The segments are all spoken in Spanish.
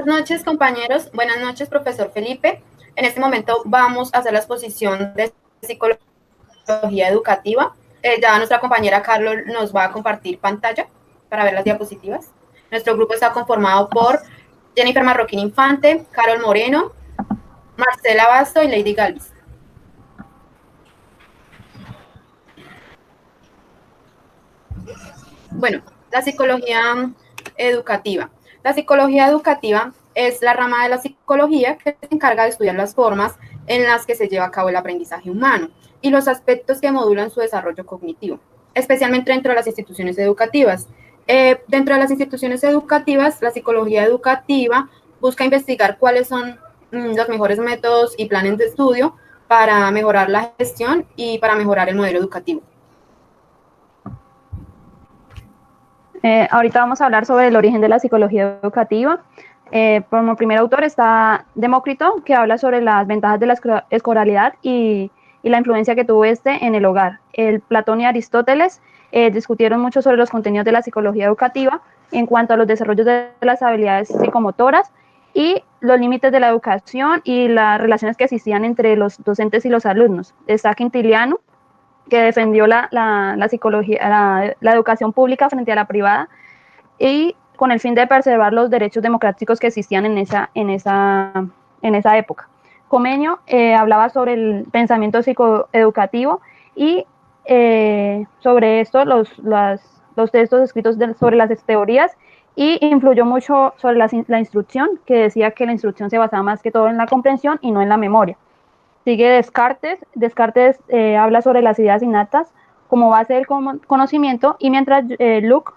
Buenas noches, compañeros. Buenas noches, profesor Felipe. En este momento vamos a hacer la exposición de psicología educativa. Ya nuestra compañera Carlos nos va a compartir pantalla para ver las diapositivas. Nuestro grupo está conformado por Jennifer Marroquín Infante, Carol Moreno, Marcela Basto y Lady Galvis. Bueno, la psicología educativa. La psicología educativa es la rama de la psicología que se encarga de estudiar las formas en las que se lleva a cabo el aprendizaje humano y los aspectos que modulan su desarrollo cognitivo, especialmente dentro de las instituciones educativas. Dentro de las instituciones educativas, la psicología educativa busca investigar cuáles son los mejores métodos y planes de estudio para mejorar la gestión y para mejorar el modelo educativo. Ahorita vamos a hablar sobre el origen de la psicología educativa. Como primer autor está Demócrito, que habla sobre las ventajas de la escolaridad y la influencia que tuvo este en el hogar. Platón y Aristóteles discutieron mucho sobre los contenidos de la psicología educativa en cuanto a los desarrollos de las habilidades psicomotoras y los límites de la educación y las relaciones que existían entre los docentes y los alumnos. Está Quintiliano, que defendió la psicología, la educación pública frente a la privada y con el fin de preservar los derechos democráticos que existían en esa época. Comenio hablaba sobre el pensamiento psicoeducativo y sobre esto los textos escritos sobre las teorías, y influyó mucho sobre la instrucción, que decía que la instrucción se basaba más que todo en la comprensión y no en la memoria. Sigue Descartes. Descartes habla sobre las ideas innatas como base del conocimiento, y mientras Locke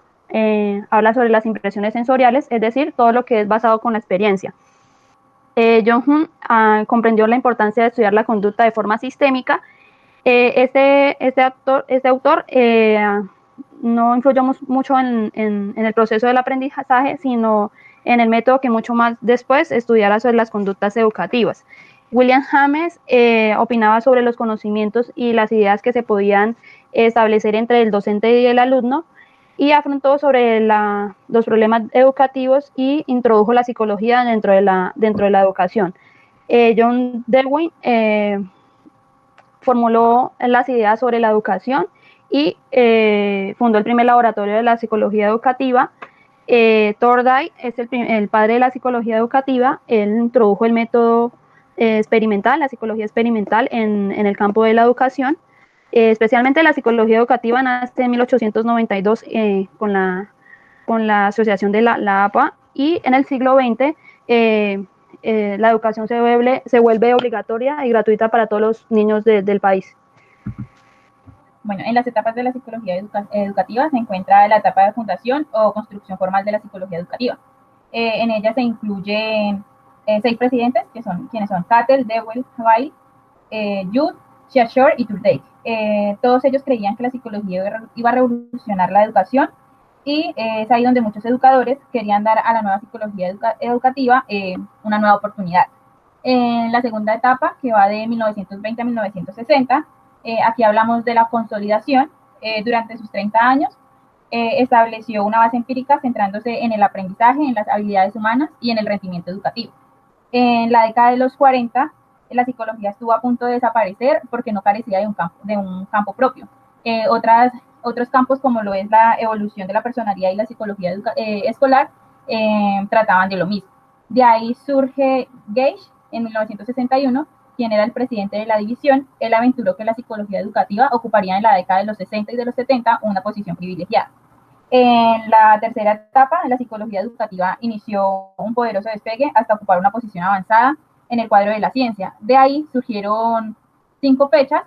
habla sobre las impresiones sensoriales, es decir, todo lo que es basado con la experiencia. John Hume comprendió la importancia de estudiar la conducta de forma sistémica. Este autor no influyó mucho en el proceso del aprendizaje, sino en el método que mucho más después estudiara sobre las conductas educativas. William James opinaba sobre los conocimientos y las ideas que se podían establecer entre el docente y el alumno, y afrontó sobre los problemas educativos y introdujo la psicología dentro de la educación. John Dewey formuló las ideas sobre la educación y fundó el primer laboratorio de la psicología educativa. Thorndike es el padre de la psicología educativa. Él introdujo el método experimental, la psicología experimental en el campo de la educación. Especialmente la psicología educativa nace en 1892 con la asociación de la APA, y en el siglo XX la educación se vuelve obligatoria y gratuita para todos los niños del país. Bueno, en las etapas de la psicología educativa se encuentra la etapa de fundación o construcción formal de la psicología educativa. En ella se incluyen 6 presidentes, quienes son Cattell, Dewey, Weil, Judd, Shashore y Thorndike. Todos ellos creían que la psicología iba a revolucionar la educación, y es ahí donde muchos educadores querían dar a la nueva psicología educativa una nueva oportunidad. En la segunda etapa, que va de 1920 a 1960, aquí hablamos de la consolidación. Durante sus 30 años estableció una base empírica centrándose en el aprendizaje, en las habilidades humanas y en el rendimiento educativo. En la década de los 40, la psicología estuvo a punto de desaparecer porque no carecía de un campo propio. Otros campos, como lo es la evolución de la personalidad y la psicología escolar, trataban de lo mismo. De ahí surge Gage en 1961, quien era el presidente de la división. Él aventuró que la psicología educativa ocuparía en la década de los 60 y de los 70 una posición privilegiada. En la tercera etapa, la psicología educativa inició un poderoso despegue hasta ocupar una posición avanzada en el cuadro de la ciencia. De ahí surgieron 5 fechas,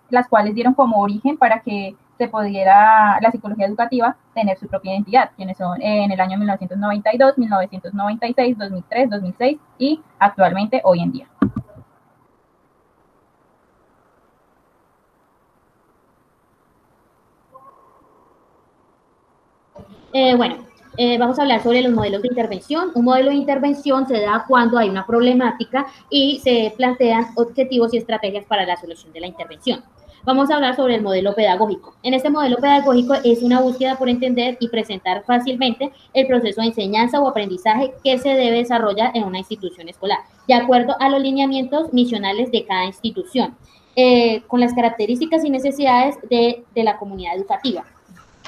las cuales dieron como origen para que se pudiera la psicología educativa tener su propia identidad, quienes son en el año 1992, 1996, 2003, 2006 y actualmente hoy en día. Vamos a hablar sobre los modelos de intervención. Un modelo de intervención se da cuando hay una problemática y se plantean objetivos y estrategias para la solución de la intervención. Vamos a hablar sobre el modelo pedagógico. En este modelo pedagógico es una búsqueda por entender y presentar fácilmente el proceso de enseñanza o aprendizaje que se debe desarrollar en una institución escolar, de acuerdo a los lineamientos misionales de cada institución, con las características y necesidades de la comunidad educativa.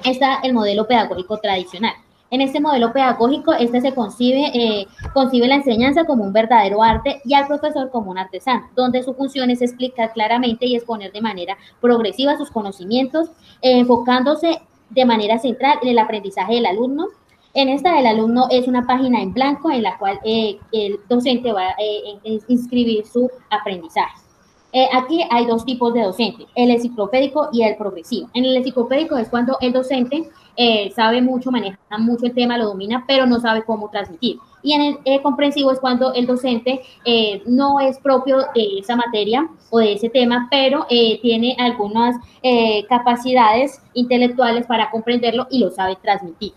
Está el modelo pedagógico tradicional. En este modelo pedagógico, se concibe la enseñanza como un verdadero arte y al profesor como un artesano, donde su función es explicar claramente y exponer de manera progresiva sus conocimientos, enfocándose de manera central en el aprendizaje del alumno. En esta, el alumno es una página en blanco en la cual el docente va a inscribir su aprendizaje. Aquí hay dos tipos de docente, el enciclopédico y el progresivo. En el enciclopédico es cuando el docente sabe mucho, maneja mucho el tema, lo domina, pero no sabe cómo transmitir. Y en el comprensivo es cuando el docente no es propio de esa materia o de ese tema, pero tiene algunas capacidades intelectuales para comprenderlo y lo sabe transmitir.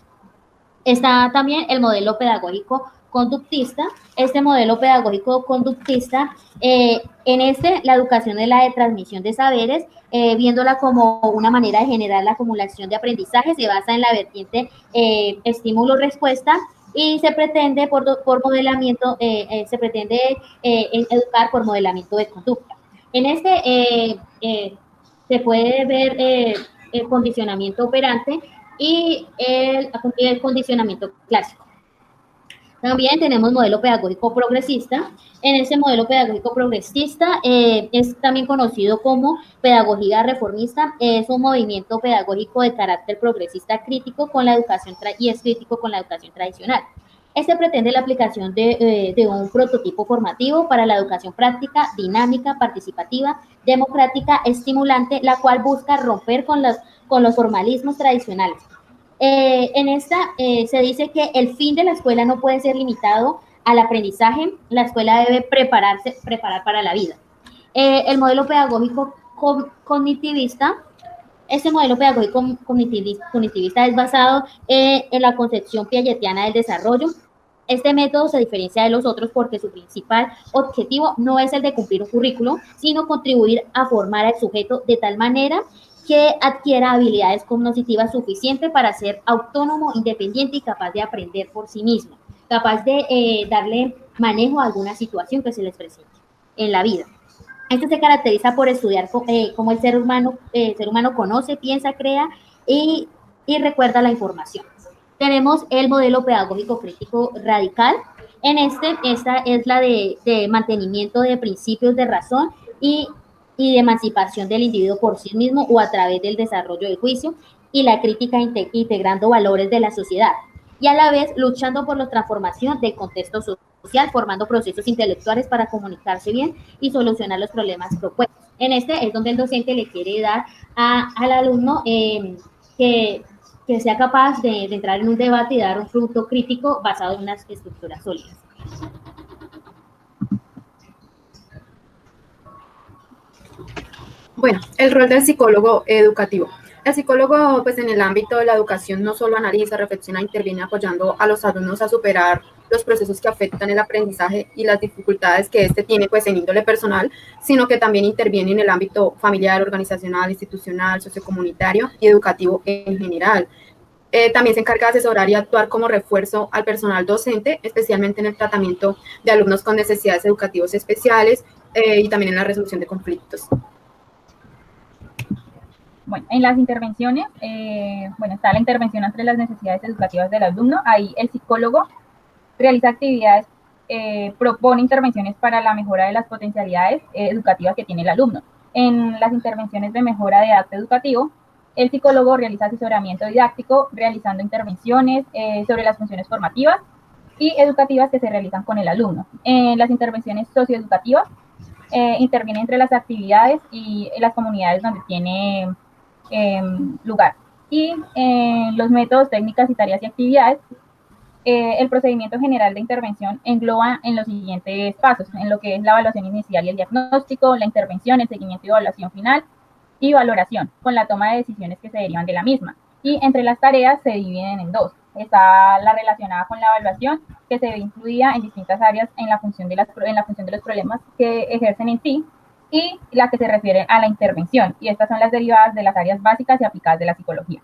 Está también el modelo pedagógico conductista. Este modelo pedagógico conductista, la educación es la de transmisión de saberes, viéndola como una manera de generar la acumulación de aprendizaje, se basa en la vertiente estímulo-respuesta y se pretende por modelamiento, educar por modelamiento de conducta. En se puede ver el condicionamiento operante y el condicionamiento clásico. También tenemos modelo pedagógico progresista. En ese modelo pedagógico progresista es también conocido como pedagogía reformista. Es un movimiento pedagógico de carácter progresista crítico con la educación y es crítico con la educación tradicional. Este pretende la aplicación de un prototipo formativo para la educación práctica, dinámica, participativa, democrática, estimulante, la cual busca romper con los formalismos tradicionales. Se dice que el fin de la escuela no puede ser limitado al aprendizaje, la escuela debe preparar para la vida. El modelo pedagógico cognitivista, este modelo pedagógico cognitivista es basado en la concepción piagetiana del desarrollo. Este método se diferencia de los otros porque su principal objetivo no es el de cumplir un currículo, sino contribuir a formar al sujeto de tal manera que adquiera habilidades cognitivas suficientes para ser autónomo, independiente y capaz de aprender por sí mismo, capaz de darle manejo a alguna situación que se les presente en la vida. Esto se caracteriza por estudiar cómo el ser humano conoce, piensa, crea y recuerda la información. Tenemos el modelo pedagógico crítico radical. Esta es la de mantenimiento de principios de razón y de emancipación del individuo por sí mismo o a través del desarrollo del juicio y la crítica integrando valores de la sociedad y a la vez luchando por la transformación del contexto social, formando procesos intelectuales para comunicarse bien y solucionar los problemas propuestos. Es donde el docente le quiere dar al alumno que sea capaz de entrar en un debate y dar un fruto crítico basado en unas estructuras sólidas. Bueno, el rol del psicólogo educativo. El psicólogo, pues en el ámbito de la educación, no solo analiza, reflexiona, interviene apoyando a los alumnos a superar los procesos que afectan el aprendizaje y las dificultades que éste tiene, pues en índole personal, sino que también interviene en el ámbito familiar, organizacional, institucional, sociocomunitario y educativo en general. También se encarga de asesorar y actuar como refuerzo al personal docente, especialmente en el tratamiento de alumnos con necesidades educativas especiales y también en la resolución de conflictos. Bueno, en las intervenciones, está la intervención ante las necesidades educativas del alumno. Ahí el psicólogo realiza actividades, propone intervenciones para la mejora de las potencialidades educativas que tiene el alumno. En las intervenciones de mejora de acto educativo, el psicólogo realiza asesoramiento didáctico, realizando intervenciones sobre las funciones formativas y educativas que se realizan con el alumno. En las intervenciones socioeducativas, interviene entre las actividades y las comunidades donde tiene lugar. Y los métodos, técnicas y tareas y actividades, el procedimiento general de intervención engloba en los siguientes pasos, en lo que es la evaluación inicial y el diagnóstico, la intervención, el seguimiento y evaluación final y valoración, con la toma de decisiones que se derivan de la misma. Y entre las tareas se dividen en dos. Está la relacionada con la evaluación, que se ve incluida en distintas áreas en la función de los problemas que ejercen en sí, y la que se refiere a la intervención, y estas son las derivadas de las áreas básicas y aplicadas de la psicología.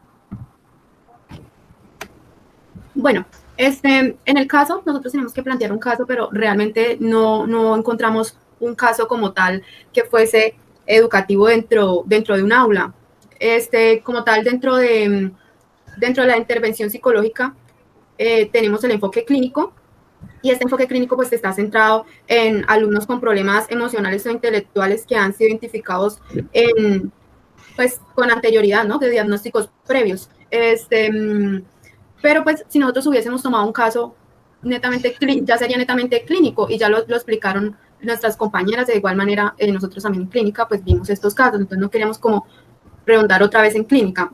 Bueno, en el caso, nosotros tenemos que plantear un caso, pero realmente no encontramos un caso como tal que fuese educativo dentro de un aula. Como tal, dentro de la intervención psicológica, tenemos el enfoque clínico, y este enfoque clínico pues está centrado en alumnos con problemas emocionales o intelectuales que han sido identificados pues con anterioridad, ¿no? De diagnósticos previos. Pero pues si nosotros hubiésemos tomado un caso netamente, ya sería netamente clínico, y ya lo explicaron nuestras compañeras. De igual manera, nosotros también en clínica pues vimos estos casos, entonces no queríamos como redundar otra vez en clínica.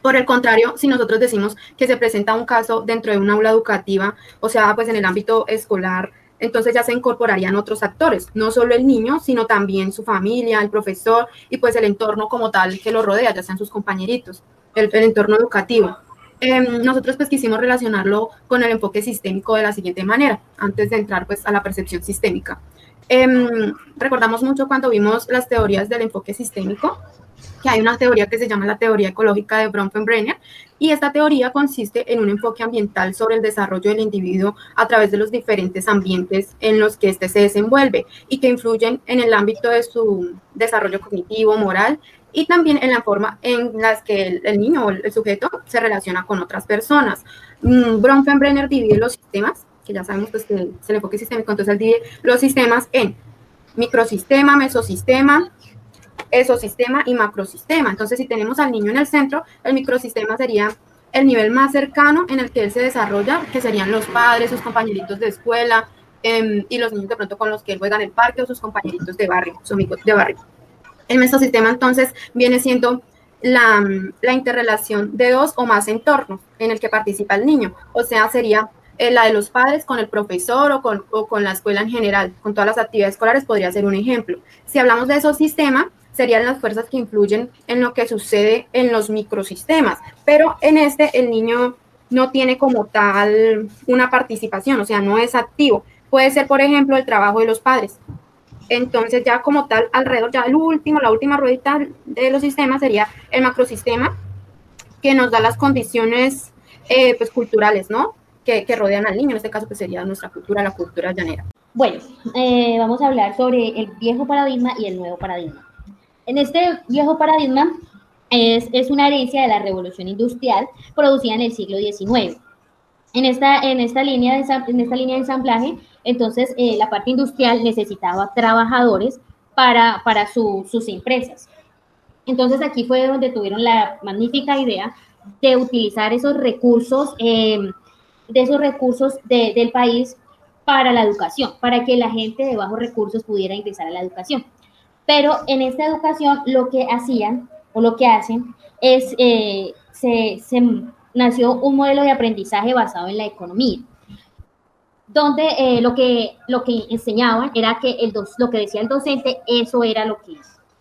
Por el contrario, si nosotros decimos que se presenta un caso dentro de un aula educativa, o sea, pues en el ámbito escolar, entonces ya se incorporarían otros actores, no solo el niño, sino también su familia, el profesor y pues el entorno como tal que lo rodea, ya sean sus compañeritos, el entorno educativo. Nosotros pues quisimos relacionarlo con el enfoque sistémico de la siguiente manera, antes de entrar pues a la percepción sistémica. Recordamos mucho cuando vimos las teorías del enfoque sistémico, que hay una teoría que se llama la teoría ecológica de Bronfenbrenner, y esta teoría consiste en un enfoque ambiental sobre el desarrollo del individuo a través de los diferentes ambientes en los que éste se desenvuelve y que influyen en el ámbito de su desarrollo cognitivo, moral, y también en la forma en la que el niño o el sujeto se relaciona con otras personas. Bronfenbrenner divide los sistemas, que ya sabemos pues, que es el enfoque sistémico, entonces él divide los sistemas en microsistema, mesosistema, esosistema y macrosistema. Entonces, si tenemos al niño en el centro, el microsistema sería el nivel más cercano en el que él se desarrolla, que serían los padres, sus compañeritos de escuela, y los niños de pronto con los que él juega en el parque, o sus compañeritos de barrio, sus amigos de barrio. El mesosistema entonces viene siendo la interrelación de dos o más entornos en el que participa el niño, o sea, sería la de los padres con el profesor o con la escuela en general, con todas las actividades escolares podría ser un ejemplo. Si hablamos de esosistema, serían las fuerzas que influyen en lo que sucede en los microsistemas, pero en el niño no tiene como tal una participación, o sea, no es activo. Puede ser, por ejemplo, el trabajo de los padres. Entonces ya como tal, alrededor, ya la última ruedita de los sistemas sería el macrosistema, que nos da las condiciones pues, culturales, ¿no? Que rodean al niño, en este caso pues sería nuestra cultura, la cultura llanera. Bueno, vamos a hablar sobre el viejo paradigma y el nuevo paradigma. En este viejo paradigma es una herencia de la revolución industrial producida en el siglo XIX. En esta línea de ensamblaje, entonces la parte industrial necesitaba trabajadores para sus empresas. Entonces aquí fue donde tuvieron la magnífica idea de utilizar esos recursos, del país para la educación, para que la gente de bajos recursos pudiera ingresar a la educación. Pero en esta educación lo que hacían o lo que hacen es, nació un modelo de aprendizaje basado en la economía, donde lo que enseñaban era que lo que decía el docente, eso era lo que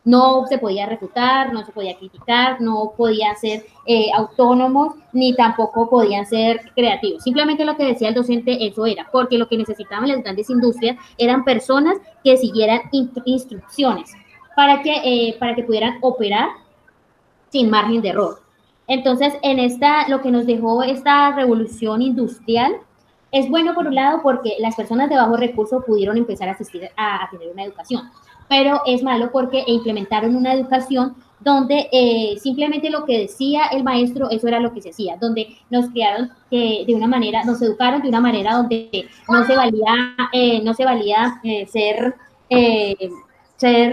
no se podía refutar, no se podía criticar, no podían ser autónomos, ni tampoco podían ser creativos. Simplemente lo que decía el docente, eso era, porque lo que necesitaban las grandes industrias eran personas que siguieran instrucciones para que pudieran operar sin margen de error. Entonces, lo que nos dejó esta revolución industrial es bueno por un lado porque las personas de bajos recursos pudieron empezar a tener una educación, pero es malo porque implementaron una educación donde simplemente lo que decía el maestro, eso era lo que se hacía, donde nos criaron nos educaron de una manera donde no se valía ser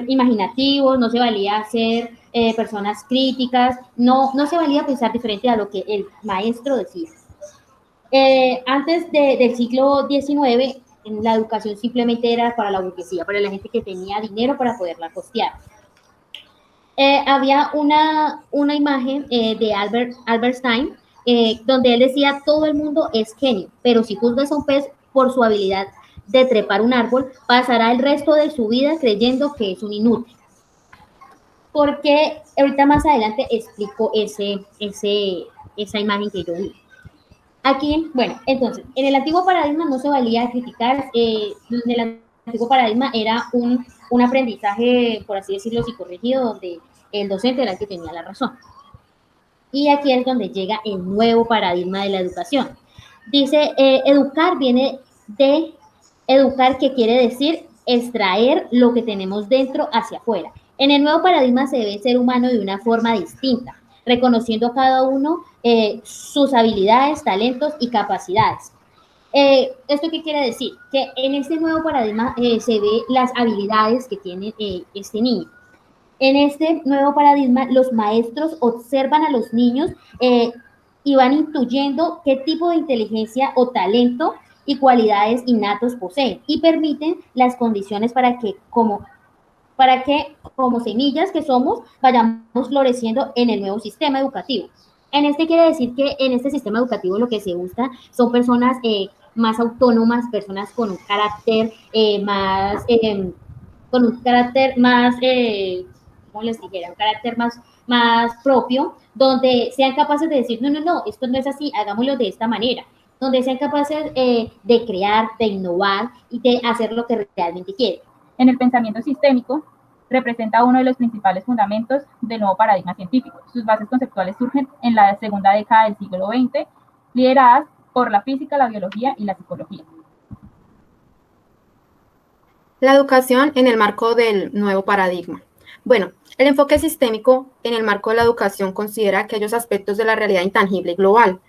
imaginativos, no se valía ser personas críticas, no se valía pensar diferente a lo que el maestro decía. Antes del siglo XIX, la educación simplemente era para la burguesía, para la gente que tenía dinero para poderla costear. Había una imagen de Albert Einstein, donde él decía, todo el mundo es genio, pero si juzgas a un pez por su habilidad de trepar un árbol, pasará el resto de su vida creyendo que es un inútil. Porque ahorita más adelante explico esa imagen que yo vi. Aquí, bueno, entonces, en el antiguo paradigma no se valía criticar, en el antiguo paradigma era un aprendizaje, por así decirlo, psicorrígido, donde el docente era el que tenía la razón. Y aquí es donde llega el nuevo paradigma de la educación. Dice, educar viene de educar, que quiere decir extraer lo que tenemos dentro hacia afuera. En el nuevo paradigma se ve el ser humano de una forma distinta, reconociendo a cada uno sus habilidades, talentos y capacidades. ¿Esto qué quiere decir? Que en este nuevo paradigma se ve las habilidades que tiene este niño. En este nuevo paradigma, los maestros observan a los niños y van intuyendo qué tipo de inteligencia o talento y cualidades innatos poseen y permiten las condiciones para que como semillas que somos vayamos floreciendo en el nuevo sistema educativo. En este quiere decir que en este sistema educativo lo que se busca son personas más autónomas, personas con un carácter ¿cómo les dijera? Un carácter más propio, donde sean capaces de decir, no, esto no es así, hagámoslo de esta manera, donde sean capaces de crear, de innovar y de hacer lo que realmente quieren. En el pensamiento sistémico, representa uno de los principales fundamentos del nuevo paradigma científico. Sus bases conceptuales surgen en la segunda década del siglo XX, lideradas por la física, la biología y la psicología. La educación en el marco del nuevo paradigma. Bueno, el enfoque sistémico en el marco de la educación considera aquellos aspectos de la realidad intangible y global,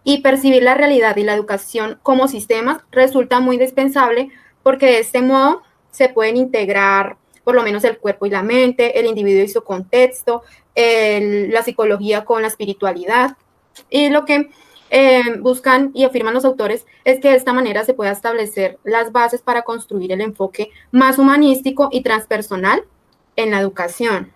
y percibir la realidad y la educación como sistemas resulta muy indispensable porque de este modo se pueden integrar por lo menos el cuerpo y la mente, el individuo y su contexto, la psicología con la espiritualidad, y lo que buscan y afirman los autores es que de esta manera se pueda establecer las bases para construir el enfoque más humanístico y transpersonal en la educación.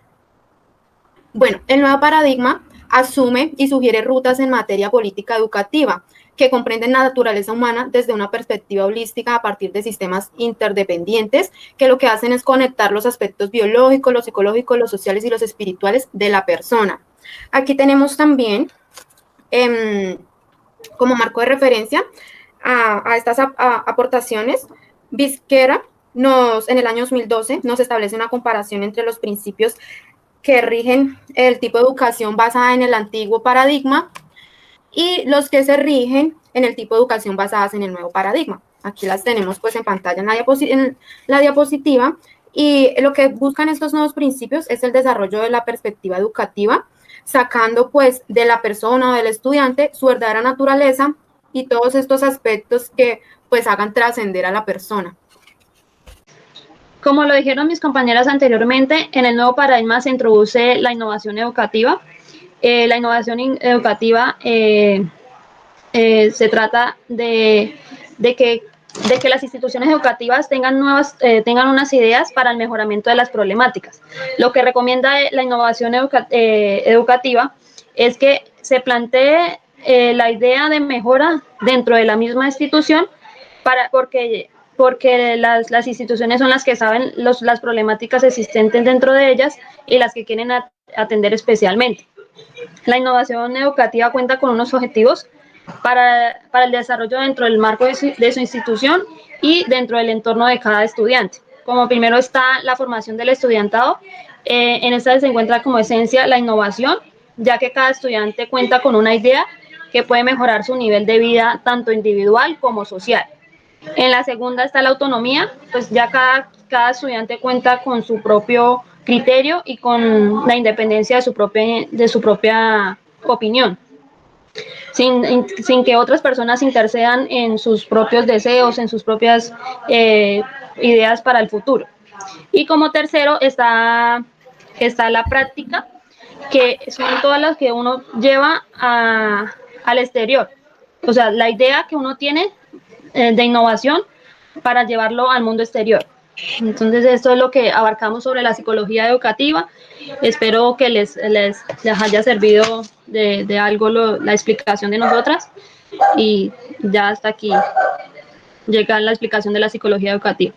Bueno, el nuevo paradigma asume y sugiere rutas en materia política educativa que comprenden la naturaleza humana desde una perspectiva holística a partir de sistemas interdependientes que lo que hacen es conectar los aspectos biológicos, los psicológicos, los sociales y los espirituales de la persona. Aquí tenemos también como marco de referencia a estas aportaciones. Vizquera en el año 2012 nos establece una comparación entre los principios que rigen el tipo de educación basada en el antiguo paradigma y los que se rigen en el tipo de educación basadas en el nuevo paradigma. Aquí las tenemos pues en pantalla en la diapositiva, y lo que buscan estos nuevos principios es el desarrollo de la perspectiva educativa, sacando pues de la persona o del estudiante su verdadera naturaleza y todos estos aspectos que pues hagan trascender a la persona. Como lo dijeron mis compañeras anteriormente, en el nuevo paradigma se introduce la innovación educativa. La innovación educativa se trata de que las instituciones educativas tengan unas ideas para el mejoramiento de las problemáticas. Lo que recomienda la innovación educativa es que se plantee la idea de mejora dentro de la misma institución, porque las instituciones son las que saben las problemáticas existentes dentro de ellas y las que quieren atender especialmente. La innovación educativa cuenta con unos objetivos para el desarrollo dentro del marco de su institución y dentro del entorno de cada estudiante. Como primero está la formación del estudiantado. En esta se encuentra como esencia la innovación, ya que cada estudiante cuenta con una idea que puede mejorar su nivel de vida tanto individual como social. En la segunda está la autonomía, pues ya cada estudiante cuenta con su propio criterio y con la independencia de su propia opinión, sin que otras personas intercedan en sus propios deseos, en sus propias ideas para el futuro. Y como tercero está la práctica, que son todas las que uno lleva al exterior. O sea, la idea que uno tiene de innovación para llevarlo al mundo exterior. Entonces, esto es lo que abarcamos sobre la psicología educativa. Espero que les haya servido de algo la explicación de nosotras, y ya hasta aquí llega la explicación de la psicología educativa.